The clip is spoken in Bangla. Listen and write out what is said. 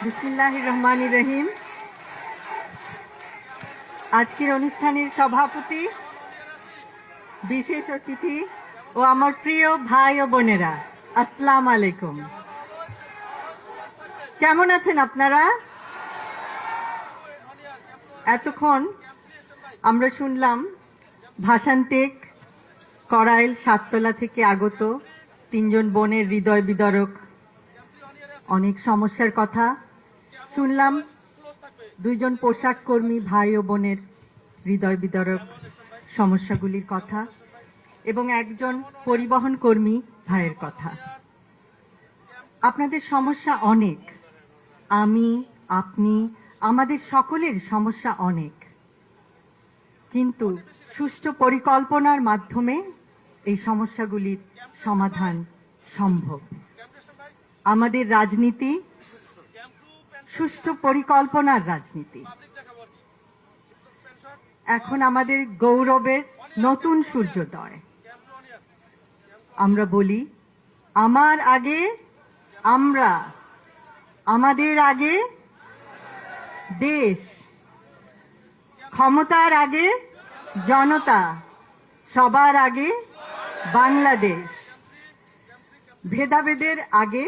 বিসমিল্লাহির রহমানির রহিম। আজকের অনুষ্ঠানের সভাপতি, বিশেষ অতিথি ও আমার প্রিয় ভাই ও বোনেরা, আসসালামু আলাইকুম। কেমন আছেন আপনারা? এতক্ষণ আমরা শুনলাম ভাষান্টেক, করাইল, সাততলা থেকে আগত তিনজন বোনের হৃদয় বিদারক অনেক সমস্যার কথা শুনলাম। দুইজন পোশাক কর্মী ভাই ও বোনের হৃদয় বিদারক সমস্যাগুলির কথা এবং একজন পরিবহন কর্মী ভাইয়ের কথা। আপনাদের সমস্যা অনেক, আমি, আপনি, আমাদের সকলের সমস্যা অনেক, কিন্তু সুষ্ঠু পরিকল্পনার মাধ্যমে এই সমস্যাগুলির সমাধান সম্ভব। আমাদের রাজনীতি সুষ্ঠু পরিকল্পনার রাজনীতি। এখন আমাদের গৌরবের নতুন সূর্যোদয়। আমরা বলি, আমার আগে আমরা, আমাদের আগে দেশ, ক্ষমতার আগে জনতা, সবার আগে বাংলাদেশ, ভেদাভেদের আগে